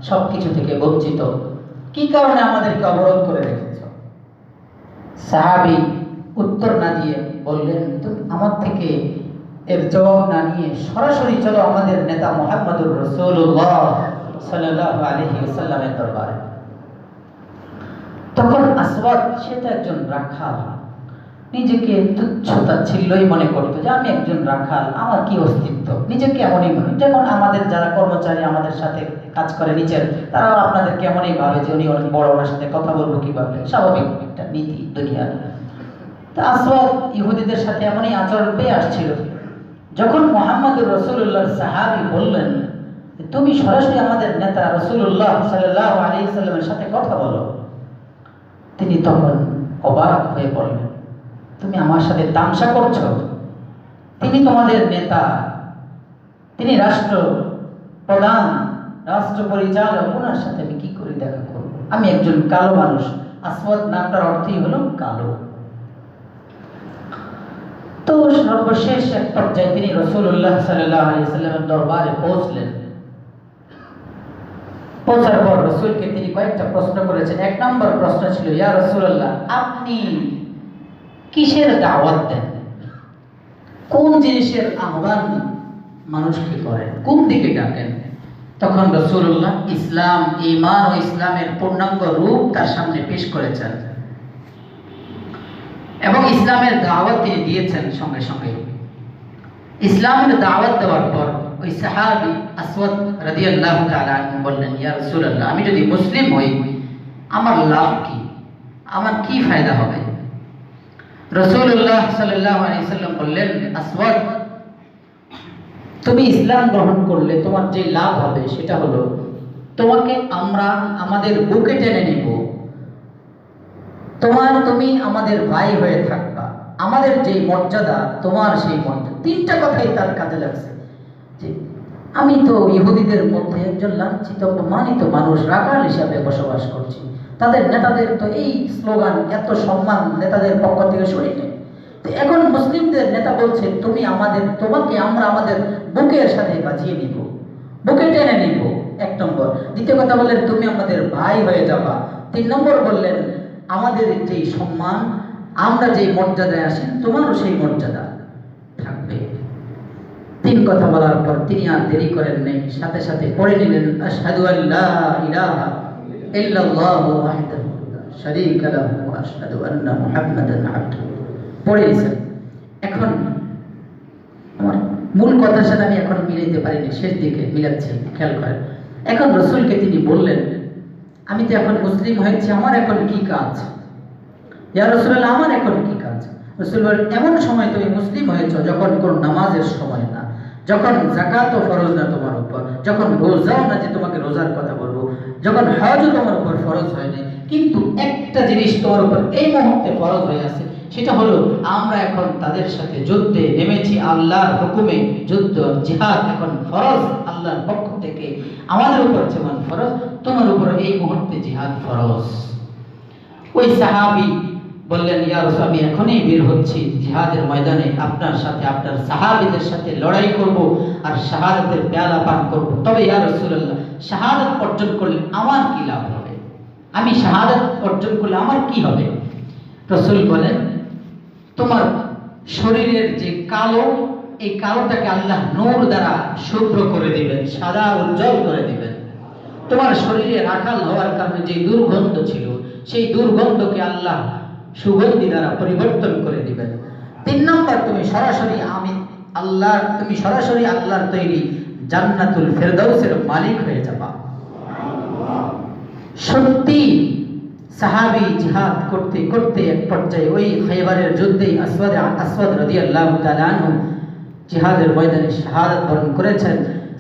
সবকিছু থেকে বঞ্চিত, কি কারণে আমাদেরকে অবরোধ করে রেখেছো? সাহাবী উত্তর না দিয়ে বললেন, তুমি আমার থেকে এর জবাব না নিয়ে সরাসরি চলো আমাদের নেতা মুহাম্মদুর রাসূলুল্লাহ সাল্লাল্লাহু আলাইহি ওয়াসাল্লামের দরবারে। তখন আসওয়াদ, সে তো একজন রাখাল, নিজেকে তুচ্ছ-তাচ্ছিল্যই মনে করতো যে আমি একজন রাখাল, আমার কি অস্তিত্ব, নিজেকে এমনই মনে, যেমন আমাদের যারা কর্মচারী আমাদের সাথে কাজ করে নিচের, তারাও আপনাদের কেমনই ভাবে যে উনি অনেক বড়, ওনার সাথে কথা বলবো কিভাবে, স্বাভাবিক একটা নীতি দুনিয়ার। তো আসওয়াদ ইহুদিদের সাথে এমনই আচরণ পেয়ে আসছিল। যখন মুহাম্মদুর রাসূলুল্লাহর সাহাবী বললেন, তুমি সরাসরি আমাদের নেতা রাসূলুল্লাহ সাল্লাল্লাহু আলাইহি ওয়াসাল্লামের সাথে কথা বলো, তিনি তখন অবাক হয়ে বললেন, তুমি আমার সাথে তামসা করছো? তিনি তোমাদের নেতা, তিনি রাষ্ট্র প্রধান, রাষ্ট্র পরিচালক, ওনার সাথে আমি কি করে দেখা করবো? আমি একজন কালো মানুষ। আসওয়াদ নামটার অর্থই হলো কালো। তো সর্বশেষ এক পর্যায়ে তিনি রাসূলুল্লাহ সাল্লাল্লাহু আলাইহি ওয়াসাল্লামের দরবারে পৌঁছলেন। পৌঁছার পর রাসূলকে তিনি কয়েকটা প্রশ্ন করেছেন। এক নম্বর প্রশ্ন ছিল, ইয়া রাসূলুল্লাহ, আপনি কিসের দাওয়াত দেন, কোন জিনিসের আহ্বান মানুষকে করেন, কোন দিকে ডাকেন? তখন রাসূলুল্লাহ ইসলাম, ঈমান ও ইসলামের পূর্ণাঙ্গ রূপ তার সামনে পেশ করেছেন এবং ইসলামের দাওয়াত তিনি দিয়েছেন। সঙ্গে সঙ্গে ইসলামের দাওয়াত দেওয়ার পর ওই সাহাবী আসওয়াদ রাদিয়াল্লাহু তাআলা আনহু বললেন, ইয়া রাসূলুল্লাহ, আমি যদি মুসলিম হই আমার লাভ কি, আমার কি ফায়দা হবে? রাসূলুল্লাহ সাল্লাল্লাহু আলাইহি ওয়াসাল্লাম বললেন, আসওয়াদ, তুমি ইসলাম গ্রহণ করলে তোমার যে লাভ হবে সেটা হলো তোমাকে আমরা আমাদের বুকে টেনে নিব, তুমি আমাদের ভাই হয়ে থাকবা, আমাদের যে মর্যাদা তোমার সেই মর্যাদা। তিনটা কথাই তার কাজে লাগছে, যে আমি তো ইহুদিদের মধ্যে একজন লাঞ্ছিত অপমানিত মানুষ, রাখাল হিসাবে বসবাস করছি, তাদের নেতাদের তো এই স্লোগান, এত সম্মান নেতাদের পক্ষ থেকে শুনিনি। তো এখন মুসলিমদের নেতা বলছে তোমাকে আমরা আমাদের বুকের সাথে বাজিয়ে নিব, বুকে টেনে নিব, এক নম্বর। দ্বিতীয় কথা বললেন, তুমি আমাদের ভাই হয়ে যাবা। 3 নম্বর বললেন, আমাদের যে সম্মান, আমরা যে মর্যাদায় আসি তোমারও সেই মর্যাদা থাকবে। 3 কথা বলার পর তিনি আর দেরি করেন নাই, সাথে সাথে পড়ে নিলেন, আশহাদু আল্লা ইলাহা ইল্লাল্লাহু ওয়াহদাহু লা শারীকা লাহু ওয়া আশহাদু আন্না মুহাম্মাদান আবদুহু। পড়ে নিছেন। এখন আমার মূল কথার সাথে আমি এখন মিলাইতে পারিনি, শেষ দিকে মিলাচ্ছি, খেয়াল করেন। এখন রাসূলকে তিনি বললেন, আমি তো এখন মুসলিম হয়েছি, আমার এখন কি কাজ? ইয়া রাসূলুল্লাহ, আমার এখন কি কাজ? রাসূল বলেন, এমন সময় তুমি মুসলিম হয়েছো যখন কোন নামাজের সময় না, যখন যাকাতও ফরজ না তোমার উপর, যখন রোজাও না যে তোমাকে রোজার কথা বলবো, যখন হজও তোমার উপর ফরজ হয় নাই, কিন্তু একটা জিনিস তোমার উপর এই মুহূর্তে ফরজ হয়ে আছে, সেটা হলো আমরা এখন তাদের সাথে যুদ্ধে নেমেছি আল্লাহর হুকুমে। যুদ্ধ জিহাদ এখন ফরজ আল্লাহর পক্ষ থেকে, আমাদের উপর যেমন ফরজ তোমার উপর এই মুহূর্তে জিহাদ ফরজ। ওই সাহাবী বললেন, ইয়া রাসূল, আমি এখনই বের হচ্ছি জিহাদের ময়দানে, আপনার সাথে আপনার সাহাবীদের সাথে লড়াই করব আর শাহাদাতের পেয়ালা পান করব। তবে ইয়া রাসূলুল্লাহ, শাহাদাত অর্জন করলে আমার কি লাভ হবে? আমি শাহাদাত অর্জন করলে আমার কি হবে? রাসূল বলেন, তোমার শরীরের যে কালো, এই কালোটাকে আল্লাহ নূর দ্বারা শুভ্র করে দিবেন, সাদা উজ্জ্বল করে দিবেন। তোমার শরীরে রাখাল হওয়ার কারণে যে দুর্গন্ধ ছিল, সেই দুর্গন্ধকে আল্লাহ সুগন্ধি দ্বারা পরিবর্তন করে দিবেন। 3 নম্বর, তুমি সরাসরি আল্লাহর তৈরি জান্নাতুল ফেরদাউসের মালিক হয়ে যাবা। সত্যি সাহাবী জিহাদ করতে করতে এক পর্যায়ে ওই খায়বারের যুদ্ধে আসওয়াদ রাদিয়াল্লাহু তাআলা আনহু জিহাদের ময়দানে শাহাদাত বরণ করেছেন।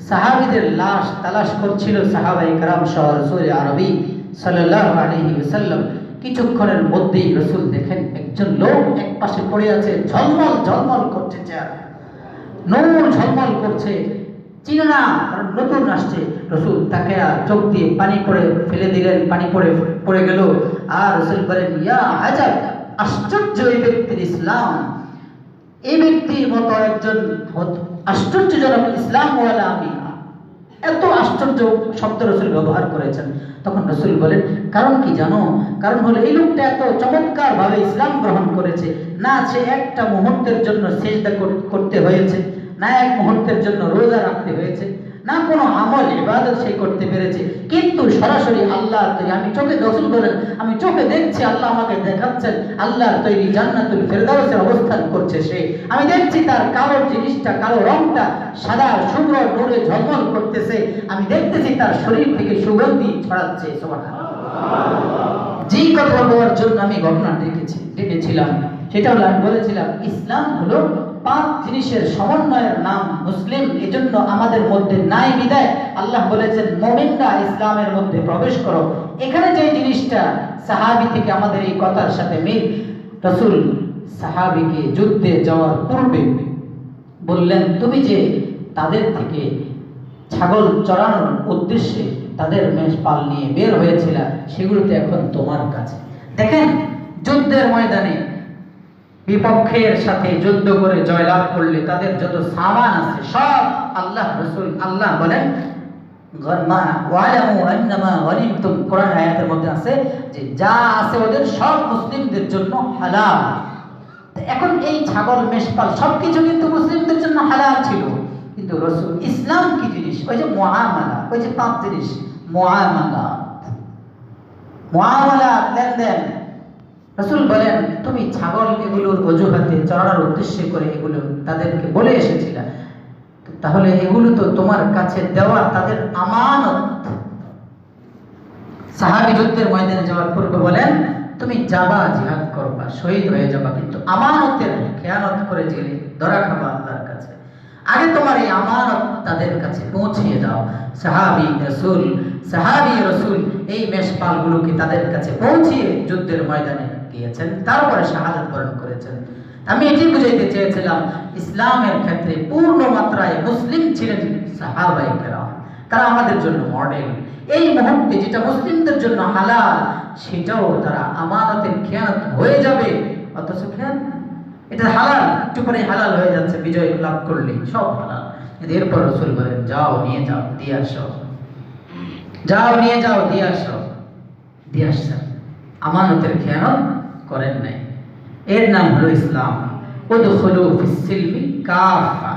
সাহাবীদের লাশ তালাশ করছিল সাহাবায়ে কেরাম সহ রাসূল আরবি সাল্লাল্লাহু আলাইহি ওয়াসাল্লাম। কিছুক্ষণের মধ্যেই রাসূল দেখেন একজন লোক এক পাশে পড়ে আছে, ঝলমল ঝলমল করছে, চেহারা নূর ঝলমল করছে, চিনে না, কারণ নতুন আসছে। রাসূল তাকে চোখ দিয়ে পানি পড়ে ফেলে দিলেন, পানি পড়ে গেল। আর রাসূল বলেন, ইয়া আজাব, আশ্চর্য এই ব্যক্তির ইসলাম, এই ব্যক্তির মতো একজন আশ্চর্যজনক ইসলামওয়ালা আমি। এত আশ্চর্য শব্দ রাসূল ব্যবহার করেছেন। তখন রাসূল বলেন, কারণ কি জানো? কারণ হলো এই লোকটা এত চমৎকার ভাবে ইসলাম গ্রহণ করেছে, না সে একটা মুহূর্তের জন্য সিজদা করতে হয়েছে, না এক মুহূর্তের জন্য রোজা রাখতে হয়েছে, না কোনো আমল ইবাদত সে করতে পেরেছে, কিন্তু সরাসরি আল্লাহর তৈরি, আমি চোখে, রাসূল বলেন, আমি চোখে দেখছি, আল্লাহ আমাকে দেখাচ্ছেন আল্লাহর তৈরি জান্নাতুল ফেরদাউসে অবস্থান করছে সে। আমি দেখছি তার কালো জিনিসটা, কালো রংটা সাদা শুভ্র নূরে ঝলমল করতেছে। আমি দেখতেছি তার শরীর থেকে সুগন্ধি ছড়াচ্ছে। সুবহানাল্লাহ। যেই কথা বলার জন্য আমি ঘটনা ডেকেছিলাম সেটা হলো, আমি বলেছিলাম ইসলাম হলো 5 জিনিসের সমন্বয়ের নাম মুসলিম। এজন্য আমাদের মধ্যে নাই বিদায় আল্লাহ বলেছেন মুমিনরা ইসলামের মধ্যে প্রবেশ করো। এখানে যে জিনিসটা সাহাবী থেকে আমাদের এই কথার সাথে মিল, রাসূল সাহাবীকে যুদ্ধে যাওয়ার পূর্বে বললেন, তুমি যে তাদের থেকে ছাগল চড়ানোর উদ্দেশ্যে তাদের মেষপাল নিয়ে বের হয়েছিল, সেগুলোতে এখন তোমার কাছে। দেখেন, যুদ্ধের ময়দানে বিপক্ষের সাথে যুদ্ধ করে জয়লাভ করলে তাদের যত সামান আছে সব আল্লাহ বলেন, ওয়ালামু আন্নামা গনিমতুম, কোরআন আয়াতের মধ্যে আছে যে যা আছে ওদের সব মুসলিমদের জন্য হালাল। এখন এই ছাগল মেষপাল সবকিছু কিন্তু মুসলিমদের জন্য হালাল ছিল, কিন্তু রাসূল ইসলাম কি জিনিস, ওই যে মুআমালা, ওই যে 5 জিনিস, মুআমালা লেনদেন। রাসূল বলেন, তুমি ছাগল এগুলোর অজুহাতে চড়ানোর উদ্দেশ্যে করে এগুলো তাদেরকে বলে এসেছিল, তাহলে এগুলো তো তোমার কাছে দেওয়া তাদের আমানত। সাহাবী যুদ্ধের ময়দানে যাওয়ার পূর্বে বলেন, তুমি যাবা, জিহাদ করবা, শহীদ হয়ে যাবা, কিন্তু আমানতের খেয়ানত করে গেলে ধরা খাবা আল্লাহর কাছে। আগে তোমার এই আমানত তাদের কাছে পৌঁছিয়ে দাও। সাহাবী রাসূল এই মেষপালগুলোকে তাদের কাছে পৌঁছিয়ে যুদ্ধের ময়দানে গিয়েছেন, তারপরে শাহাদাত বরণ করেছেন। আমি এটি বুঝাইতে চেয়েছিলাম, ইসলামের ক্ষেত্রে পূর্ণ মাত্রায় মুসলিম ছিলেন সাহাবায়ে কেরাম, তারা আমাদের জন্য মডেল। এই মুহূর্তে যেটা মুসলিমদের জন্য হালাল, সেটাও তারা আমানতের খেয়ানত হয়ে যাবে, অথচ এটা হালাল, একটু পরে হালাল হয়ে যাচ্ছে, বিজয় লাভ করলে সব হালাল। এরপর রাসূল বলেন, যাও নিয়ে যাও, দিয়ে আসো, যাও নিয়ে যাও, দিয়ে আসো, দিয়ে আসছেন, আমানতের খেয়ানত করেন নাই। এর নাম হলো ইসলাম। উদখুলু ফিস সিলমি কাফা,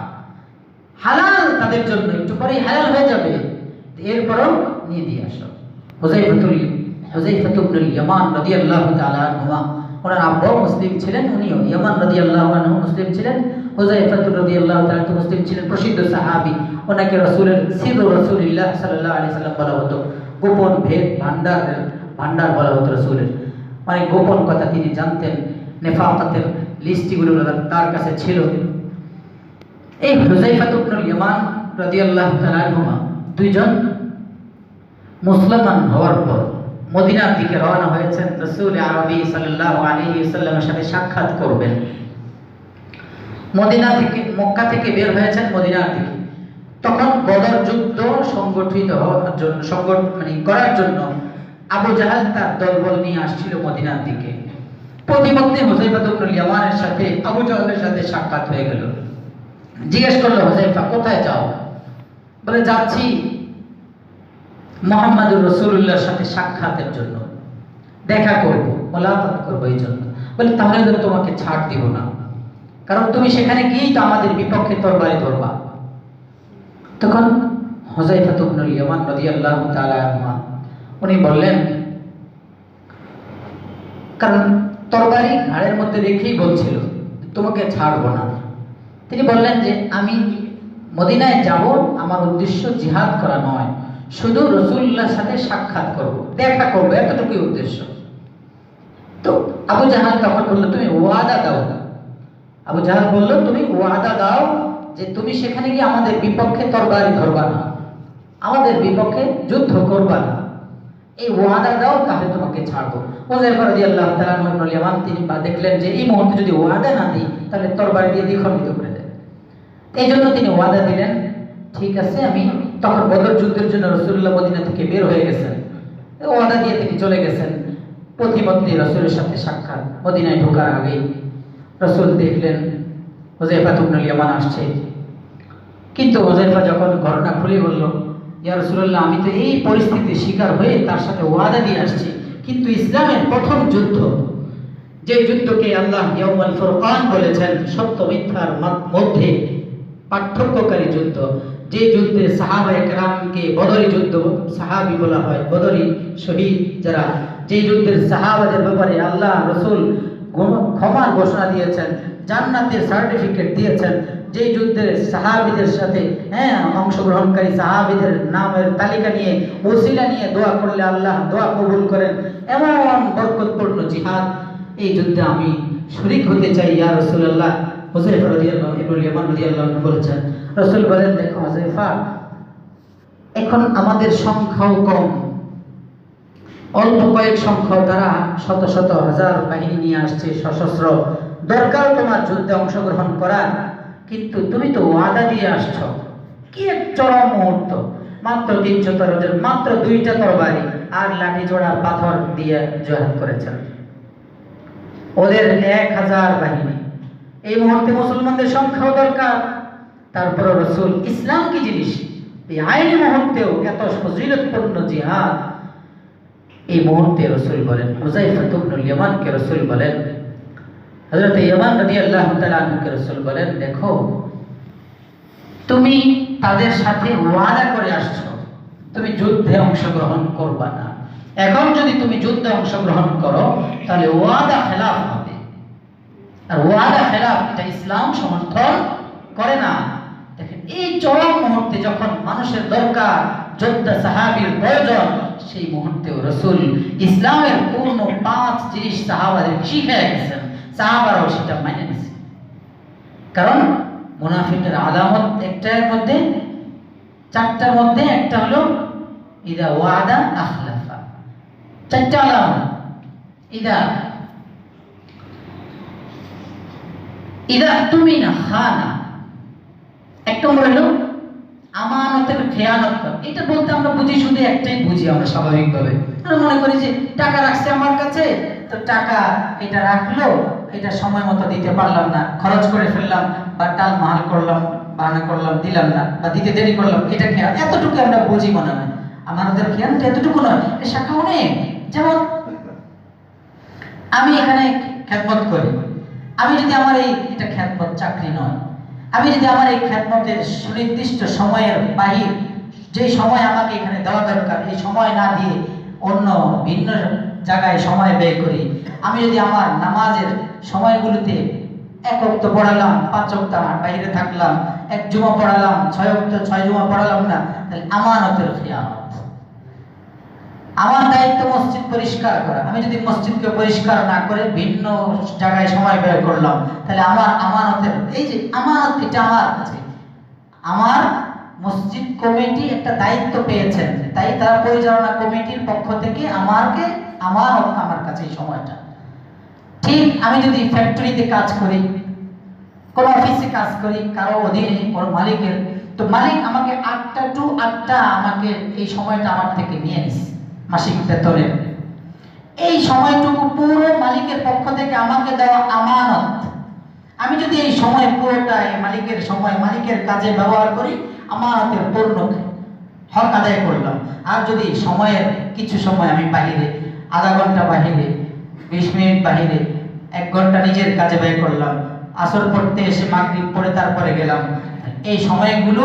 হালাল তাদের জন্য, একটু পরেই হালাল হয়ে যাবে, এরপরও নিয়ে দিয়ে আসো। হুযায়ফা ইবনুল ইয়ামান রাদিয়াল্লাহু তাআলা আনহু, ওনার আব্বু মুসলিম ছিলেন, উনিও ইয়ামান রাদিয়াল্লাহু আনহু মুসলিম ছিলেন, হুযায়ফা রাদিয়াল্লাহু তাআলা মুসলিম ছিলেন, প্রসিদ্ধ সাহাবী। ওনাকে রাসূলের সিররু রাসূলিল্লাহ সাল্লাল্লাহু আলাইহি সাল্লাম বলা হতো, গোপন ভেদ ভান্ডার বলা হতো রাসূলের, অনেক গোপন কথা তিনি জানতেন, নেফাকাতের লিস্টগুলো তার কাছে ছিল। এই হুযায়ফা ইবনুল ইয়ামান রাদিয়াল্লাহু তাআলা আনহু দুইজন মুসলমান হওয়ার পর মদিনার দিকে রওনা হয়েছেন, রাসূল আরবি সাল্লাল্লাহু আলাইহি ওয়াসাল্লামের সাথে সাক্ষাৎ করবেন। মদিনা থেকে, মক্কা থেকে বের হয়েছেন মদিনার দিকে। তখন বদর যুদ্ধ সংগঠিত হওয়ার জন্য করার জন্য আবু জাহাল তার দলবল নিয়ে আসছিল মদিনার দিকে। প্রতিমধ্যে হুযায়ফা ইবনুল ইয়ামানের সাথে আবু জাহালের সাথে সাক্ষাৎ হয়ে গেল। জিজ্ঞেস করলো, হুযায়ফা কোথায় যাও? বলে যাচ্ছি মুহাম্মদুর রাসূলুল্লাহর সাথে সাক্ষাতের জন্য, দেখা করব, মোলাকাত করব এই জন্য। বলে তাহলে তো তোমাকে ছাড় দিব না, কারণ তুমি সেখানে গিয়েই তো আমাদের বিপক্ষে তরবারি ধরবা। তখন হুযায়ফা ইবনুল ইয়ামান রাদিয়াল্লাহু তাআলা আনহু উনি বললেন, কারণ তরবারি ঘাড়ের মধ্যে রেখেই বলছিল তোমাকে ছাড়বো না। তিনি বললেন যে আমি মদিনায় যাব, আমার উদ্দেশ্য জিহাদ করা নয়, শুধু রাসূলুল্লাহর সাথে সাক্ষাৎ করব, দেখা করব, এতটুকুই উদ্দেশ্য। তো আবু জাহাল তখন বলল, তুমি ওয়াদা দাও। আবু জাহাল বলল, তুমি ওয়াদা দাও যে তুমি সেখানে গিয়ে আমাদের বিপক্ষে তরবারি ধরবা না, আমাদের বিপক্ষে যুদ্ধ করবা না, এই ওয়াদা দাও, তাহলে তোমাকে ছাড়বো। হুযায়ফা রাদিয়াল্লাহু তাআলা ইবনুল ইয়ামান তিনি দেখলেন যে এই মুহূর্তে যদি ওয়াদা না দিই তাহলে তরবারি দিয়ে দ্বিখণ্ডিত করে দেয়। এই জন্য তিনি ওয়াদা দিলেন, ঠিক আছে আমি। তখন বদর যুদ্ধের জন্য রাসূলুল্লাহ মদিনা থেকে বের হয়ে গেছেন, ওয়াদা দিয়ে তিনি চলে গেছেন। প্রতিমধ্যে রাসূলের সাথে সাক্ষাৎ। মদিনায় ঢোকার আগেই রাসূল দেখলেন হুযায়ফা ইবনুল ইয়ামান আসছে, কিন্তু হুযায়ফা যখন ঘটনা খুলে বলল, ইয়া রাসূলুল্লাহ আমি তো এই পরিস্থিতির শিকার হয়ে তার সাথে ওয়াদা দিয়ে আসছি, কিন্তু ইসলামের প্রথম যুদ্ধ, যে যুদ্ধকে আল্লাহ ইয়াউমুল ফুরকান বলেছেন, সত্য মিথ্যার মধ্যে পার্থক্যকারী যুদ্ধ, যে যুদ্ধে সাহাবায়ে কেরামকে বদরি যুদ্ধ সাহাবী বলা হয়, বদরি শহীদ যারা, যে যুদ্ধের সাহাবাদের ব্যাপারে আল্লাহ রাসূল ক্ষমার ঘোষণা দিয়েছেন, জান্নাতের সার্টিফিকেট দিয়েছেন, যে যুদ্ধের সাহাবীদের সাথে অংশগ্রহণকারী সাহাবীদের নামের তালিকা নিয়ে, ওসিলা নিয়ে দোয়া করলে আল্লাহ দোয়া কবুল করেন, এমন বরকতপূর্ণ জিহাদ, এই যুদ্ধে আমি শরীক হতে চাই ইয়া রাসূলুল্লাহ। হুযায়ফা রাদিয়াল্লাহু ইবনুল ইয়ামান রাদিয়াল্লাহু আনহু বলেছেন, রাসূল বলেন, দেখো হুযায়ফা, এখন আমাদের সংখ্যাও কম, অল্প কয়েক সংখ্যা, তারা শত শত হাজার বাহিনী নিয়ে আসছে সশস্ত্র, দরকার তোমার যুদ্ধে অংশগ্রহণ করার, কিন্তু তুমি তো ওয়াদা দিয়ে আসছো, কি এক চরম মুহূর্ত, মাত্র ৩১৩ জন, মাত্র ২টা তরবারি আর লাঠি জোড়া পাথর দিয়ে জিহাদ করেছেন, ওদের ১০০০ বাহিনী। এই মুহূর্তে মুসলমানদের সংখ্যাও দরকার। তারপর রাসূল, ইসলাম কি জিনিস, এই আইনি মুহূর্তেও এত ফজিলতপূর্ণ জিহাদ, এই মুহূর্তে রাসূল বলেন, হুযায়ফা ইবনুল ইয়ামানকে রাসূল বলেন, হযরত ইয়ামান রাদিয়াল্লাহু তাআলা আনহুকে রাসূল বলেন, দেখো তুমি তাদের সাথে ওয়াদা করে আসছো, তুমি যুদ্ধে অংশগ্রহণ করবা না, এখন যদি তুমি যুদ্ধে অংশগ্রহণ করো তাহলে ওয়াদা খেলাফ হবে, আর ওয়াদা খেলাফ এটা ইসলাম সমর্থন করে না। দেখেন এই চরম মুহূর্তে যখন মানুষের দরকার, যোদ্ধা সাহাবীর প্রয়োজন, সেই মুহূর্তেও রাসূল ইসলামের পূর্ণ 5 জিনিস সাহাবাদের শিখিয়ে গেছেন, সাহাবারাও সেটা মেনে নিয়েছে। কারণ মুনাফিকের আলামত একটার মধ্যে, 4টার মধ্যে একটা হলো ইদা ওয়াদা আখলাফা, 4টা আলামত। ইদা তুমিনা খানা, এক নম্বর হলো আমানতের খেয়ানত করা। এটা বলতে আমরা বুঝি শুধু একটাই বুঝি, আমরা স্বাভাবিকভাবে আমরা মনে করি যে টাকা রাখছে আমার কাছে, তো টাকা এটা রাখলো, এটা সময় মতো দিতে পারলাম না, খরচ করে ফেললাম, বা টাল মাহাল করলাম, বাহানা করলাম, দিলাম না, বা দিতে দেরি করলাম, এটা খেয়াল, এতটুকু আমরা বুঝি মনে হয়। আমানতের খেয়াল এতটুকু নয়, এর শাখা অনেক। যেমন আমি এখানে খেদমত করি, আমি যদি আমার এটা খেদমত চাকরি নয়, আমি যদি আমার এই খেদমতের সুনির্দিষ্ট সময়ের বাহির, যে সময় আমাকে এখানে দেওয়া দরকার, এই সময় না দিয়ে অন্য ভিন্ন জায়গায় সময় ব্যয় করি, আমি যদি আমার নামাজের সময়গুলোতে 1 ওয়াক্ত পড়ালাম, 5 ওয়াক্ত বাইরে থাকলাম, 1 জুমা পড়ালাম, 6 ওয়াক্ত 6 জুমা পড়ালাম না, তাহলে আমানতের খেয়ানত। আমার দায়িত্ব মসজিদ পরিষ্কার করা, আমি যদি মসজিদকে পরিষ্কার না করে ভিন্ন জায়গায় সময় ব্যয় করলাম, তাহলে আমার আমানতের, এই যে আমানত, এটা আমার কাছে, আমার মসজিদ কমিটি একটা দায়িত্ব পেয়েছেন, তাই তারা পরিচালনা কমিটির পক্ষ থেকে আমার কাছে এই সময়টা। ঠিক আমি যদি ফ্যাক্টরিতে কাজ করি, কোন অফিসে কাজ করি, কারো অধীনে ওর মালিকের, তো মালিক আমাকে 8টা টু 8টা আমাকে এই সময়টা আমার থেকে নিয়ে নিছে মাসিক বেতনের। এই সময়টুকু পুরো মালিকের পক্ষ থেকে আমাকে দেওয়া আমানত। আমি যদি এই সময় পুরোটাই মালিকের সময় মালিকের কাজে ব্যবহার করি, আমানতের পূর্ণ হক আদায় করলাম। আর যদি সময়ের কিছু সময় আমি বাহিরে, আধা ঘন্টা বাহিরে, 20 মিনিট বাহিরে, 1 ঘন্টা নিজের কাজে ব্যয় করলাম, আসর পড়তে এসে মাগরিব পড়ে তারপরে গেলাম, এই সময়গুলো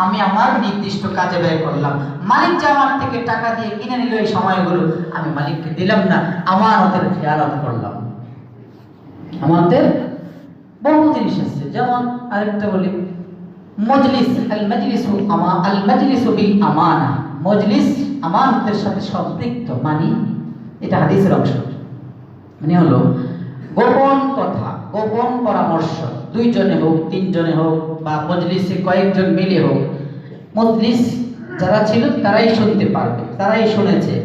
আমি আমার নির্দিষ্ট কাজে ব্যয় করলাম। মালিক যে আমার থেকে টাকা দিয়ে কিনে নিল, এই সময়গুলো আমি মালিককে দিলাম না, আমানতের খেয়ানত করলাম। আমাদের বহু জিনিস আছে, যেমন আরেকটা বলি, মজলিস, আল মাজলিসু বিল আমানা, মজলিস আমানতের সাথে সম্পৃক্ত, মানে এটা হাদিসের অংশ। মানে হলো গোপন কথা, গোপন পরামর্শ, 2 জনে হোক, 3 জনে হোক, বা মজলিসে কয়েকজন মিলে হোক, মজলিস যারা ছিল তারাই শুনতে পারবে, তারাই শুনেছে।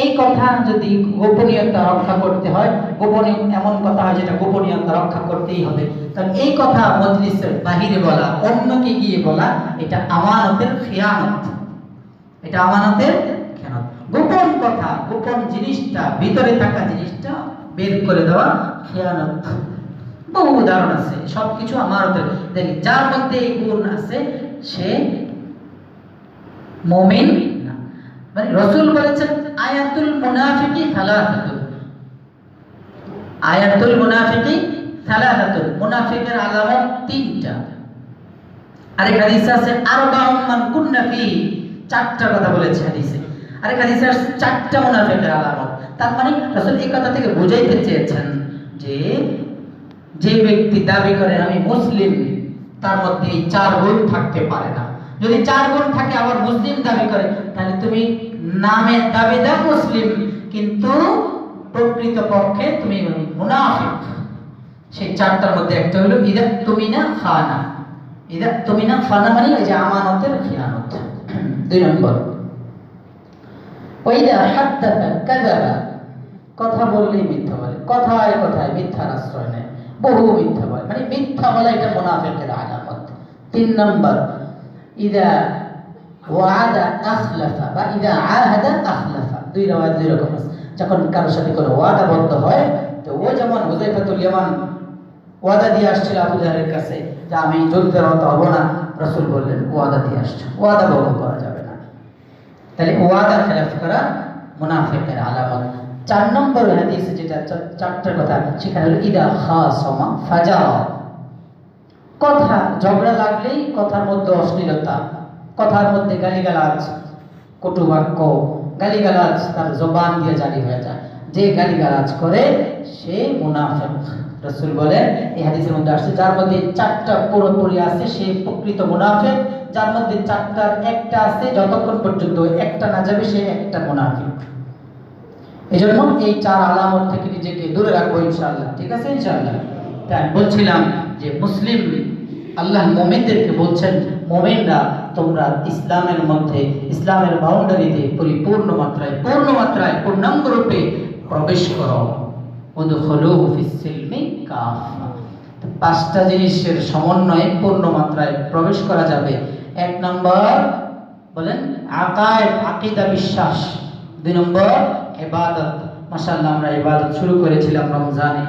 এই কথা যদি গোপনীয়তা রক্ষা করতে হয়, গোপনীয় এমন কথা হয় যেটা গোপনীয়তা রক্ষা করতেই হবে, তাহলে এই কথা মজলিসের বাহিরে বলা, অন্যকে গিয়ে বলা, এটা আমানতের খেয়ানত। এটা আমানতের খেয়ানত। গোপন কথা, গোপন জিনিসটা, ভিতরে থাকা জিনিসটা বের করে দেওয়া খেয়ানত। বহু উদাহরণ আছে, সবকিছু আমানতের। দেখি, যার মধ্যে এই গুণ আছে সে মুমিন না। মানে রাসূল বলেছেন আয়াতুল মুনাফিকি সালাসাতুন, আয়াতুল মুনাফিকি সালাসাতুন, মুনাফিকের আলামত 3টা। আরেক হাদিসে আছে আরবাউন মান কুন্না ফিহি, 4টা কথা বলেছে হাদিসে। আরেক হাদিসে আছে 4টা মুনাফিকের আলামত। তার মানে রাসূল এই কথা থেকে বুঝাইতে চেয়েছেন যে যে ব্যক্তি দাবি করে আমি মুসলিম, তার মধ্যে এই 4 গুণ থাকতে পারে না। যদি 4 গুণ থাকে আবার মুসলিম দাবি করে, তাহলে তুমি নামে দাবিদার মুসলিম, কিন্তু প্রকৃত পক্ষে তুমি মুনাফিক। সেই 4টার মধ্যে একটা হলো ইদা তুমিনা খানা। ইদা তুমিনা খানা মানে এই যে আমানতের খেয়ানত। 2 নম্বর, ওইদা হাদ্দাসা কাযাবা, কথা বললেই মিথ্যা বলে, কথায় কথায় মিথ্যার আশ্রয় নেয়, বহু মিথ্যা বলে, মানে মিথ্যা বলা এটা মুনাফিকের আলামত। 3 নম্বর, ইদা ওয়াদা আখলাফা বা ইদা আহাদা আখলাফা, 2 রকম আছে। যখন কারোর সাথে কোনো ওয়াদাবদ্ধ হয়, তো ও যেমন হুযায়ফাতুল ইয়ামান ওয়াদা দিয়ে আসছিল আবু জাহলের কাছে যে আমি যুদ্ধের রত হব না, রাসূল বললেন ওয়াদা দিয়ে আসছো, ওয়াদা ভঙ্গ করা যাবে না। তাহলে ওয়াদা খেলাফ করা মুনাফিকের আলামত। 4 নম্বর হাদিসে যেটা 4টার কথা, সেখানে হলো ইদা খাসামা ফাজারা, কথা ঝগড়া লাগলেই কথার মধ্যে অশ্লীলতা, কথার মধ্যে গালিগালাজ, কটু বাক্য, গালিগালাজ তার জবান দিয়ে জারি হয়ে যায়। যে গালিগালাজ করে সে মুনাফিক। রাসূল বলেন এই হাদিসের মধ্যে আসছে, যার মধ্যে 4টা পুরোপুরি আছে সে প্রকৃত মুনাফিক, যার মধ্যে 4টার একটা আছে, যতক্ষণ পর্যন্ত একটা না যাবে সে একটা মুনাফিক। এজন্য এই 4 আলামত থেকে নিজেকে দূরে রাখবো ইনশাআল্লাহ। ঠিক আছে ইনশাআল্লাহ। তাই বলছিলাম যে মুসলিম, আল্লাহ মুমিনদেরকে বলছেন মুমিনরা তোমরা ইসলামের মধ্যে, ইসলামের বাউন্ডারিতে পূর্ণ মাত্রায় পূর্ণাঙ্গ রূপে প্রবেশ করো। উদখুলু ফিস সিলমি কাফা, 5টা জিনিসের সমন্বয়ে পূর্ণ মাত্রায় প্রবেশ করা যাবে। 1 নম্বর বলেন আকায়েদ, আকীদা, বিশ্বাস। 2 নম্বর ইবাদত। মাশাআল্লাহ আমরা ইবাদত শুরু করেছিলাম রমজানে,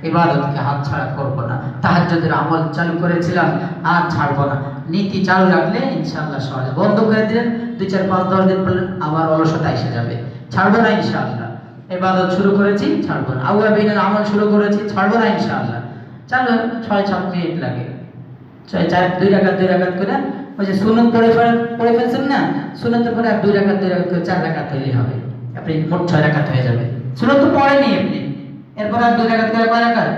ইবাদতকে হাত ছাড়া করব না। তাহাজ্জুদের আমল চালু করেছিলাম, আর ছাড়বো না। নীতি চালু রাখলে ইনশাআল্লাহ সহজে, বন্ধ করে দিলেন 2, 4, 5, 10 দিন পড়লেন, আবার অলসতা এসে যাবে, ছাড়বো না ইনশাআল্লাহ। ইবাদত শুরু করেছি, ছাড়বো না। আওয়াবিনের আমল শুরু করেছি, ছাড়বো না ইনশাআল্লাহ। চালু 6-7 মিনিট লাগে, 2 রাকাত করে, ওই যে সুন্নত পড়ে ফেলছেন না, সুন্নতের পরে আর 2 রাকাত করে 4 রাকাত হইলে হবে, আপনি মোট 6 রাকাত হয়ে যাবে। সুন্নত তো পড়েনি আপনি, এরপর আর 2 রাকাত করে কয় রাকাত?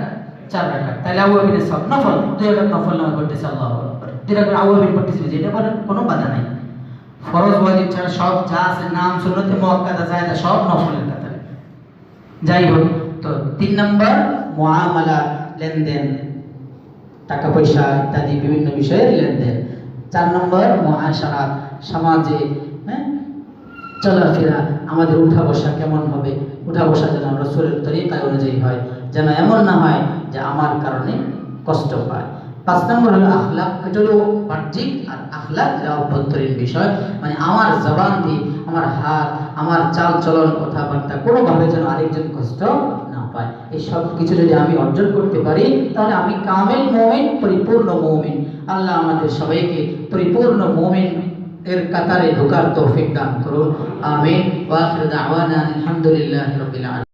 4 রাকাত। তাহলে আওয়াবিনের সব নফল, 2 রাকাত নফল নামাজ পড়তেছে, আল্লাহু আকবার, 2 রাকাত আওয়াবিন পড়তেছে, যেটা বলেন কোনো বাধা নাই। ফরজ ওয়াজিব ছাড়া সব যা আছে নাম সুন্নতে মুআক্কাদা জায়েদা সব নফলের কাতারে। যাই হোক, তো 3 নম্বর মুআমালা, লেনদেন, টাকা পয়সা ইত্যাদি বিভিন্ন বিষয়ের লেনদেন। 4 নম্বর মুআশারাত, সমাজে চলাফেরা, আমাদের উঠা বসা কেমন হবে, উঠা বসা যেন রাসূলের তরিকায় অনুযায়ী হয়, যেন এমন না হয় যে আমার কারণে কষ্ট পায়। 5 নম্বর হলো আখলাক, এটা হলো বাহ্যিক, আর আখলাক এটা অভ্যন্তরীণ বিষয়, মানে আমার জবান দিয়ে, আমার হাত, আমার চাল চলন, কথাবার্তা কোনোভাবে যেন আরেকজন কষ্ট না পায়। এই সব কিছু যদি আমি অর্জন করতে পারি তাহলে আমি কামেল মুমিন, পরিপূর্ণ মুমিন। আল্লাহ আমাদের সবাইকে পরিপূর্ণ মুমিন এর কাতারে ঢোকার তৌফিক দান করুন, আমিন। ওয়া আখিরু দাওয়ানা আলহামদুলিল্লাহি রাব্বিল আলামিন।